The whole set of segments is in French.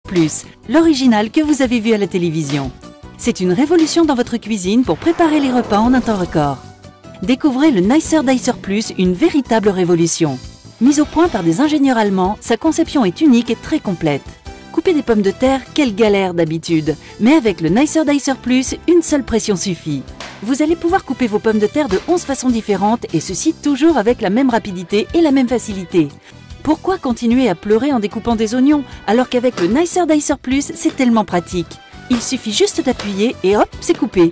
Plus, l'original que vous avez vu à la télévision. C'est une révolution dans votre cuisine pour préparer les repas en un temps record. Découvrez le Nicer Dicer Plus, une véritable révolution. Mise au point par des ingénieurs allemands, sa conception est unique et très complète. Couper des pommes de terre, quelle galère d'habitude. Mais avec le Nicer Dicer Plus, une seule pression suffit. Vous allez pouvoir couper vos pommes de terre de 11 façons différentes et ceci toujours avec la même rapidité et la même facilité. Pourquoi continuer à pleurer en découpant des oignons alors qu'avec le Nicer Dicer Plus, c'est tellement pratique. Il suffit juste d'appuyer et hop, c'est coupé.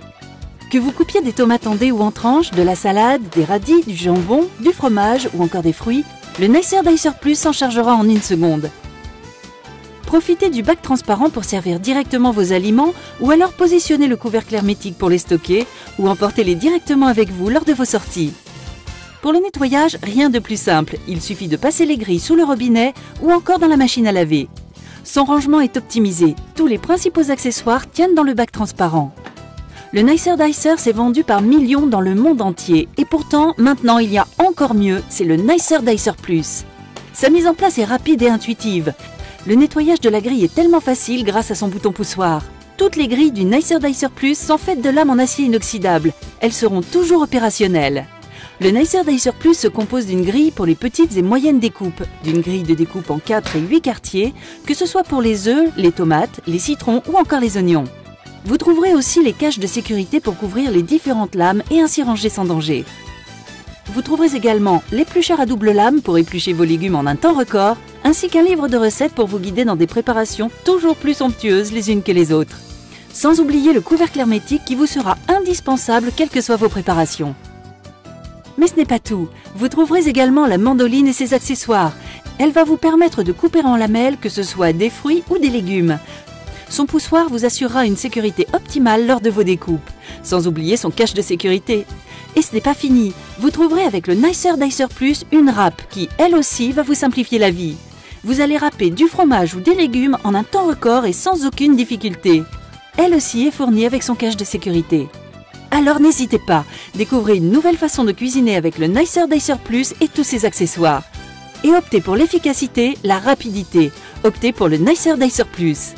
Que vous coupiez des tomates en dés ou en tranches, de la salade, des radis, du jambon, du fromage ou encore des fruits, le Nicer Dicer Plus s'en chargera en une seconde. Profitez du bac transparent pour servir directement vos aliments ou alors positionnez le couvercle hermétique pour les stocker ou emportez-les directement avec vous lors de vos sorties. Pour le nettoyage, rien de plus simple, il suffit de passer les grilles sous le robinet ou encore dans la machine à laver. Son rangement est optimisé, tous les principaux accessoires tiennent dans le bac transparent. Le Nicer Dicer s'est vendu par millions dans le monde entier et pourtant, maintenant il y a encore mieux, c'est le Nicer Dicer Plus. Sa mise en place est rapide et intuitive. Le nettoyage de la grille est tellement facile grâce à son bouton poussoir. Toutes les grilles du Nicer Dicer Plus sont faites de lames en acier inoxydable. Elles seront toujours opérationnelles. Le Nicer Dicer Plus se compose d'une grille pour les petites et moyennes découpes, d'une grille de découpe en 4 et 8 quartiers, que ce soit pour les œufs, les tomates, les citrons ou encore les oignons. Vous trouverez aussi les caches de sécurité pour couvrir les différentes lames et ainsi ranger sans danger. Vous trouverez également l'éplucheur à double lame pour éplucher vos légumes en un temps record, ainsi qu'un livre de recettes pour vous guider dans des préparations toujours plus somptueuses les unes que les autres. Sans oublier le couvercle hermétique qui vous sera indispensable quelles que soient vos préparations. Mais ce n'est pas tout, vous trouverez également la mandoline et ses accessoires. Elle va vous permettre de couper en lamelles que ce soit des fruits ou des légumes. Son poussoir vous assurera une sécurité optimale lors de vos découpes, sans oublier son cache de sécurité. Et ce n'est pas fini, vous trouverez avec le Nicer Dicer Plus une râpe qui, elle aussi, va vous simplifier la vie. Vous allez râper du fromage ou des légumes en un temps record et sans aucune difficulté. Elle aussi est fournie avec son cache de sécurité. Alors n'hésitez pas, découvrez une nouvelle façon de cuisiner avec le Nicer Dicer Plus et tous ses accessoires. Et optez pour l'efficacité, la rapidité. Optez pour le Nicer Dicer Plus.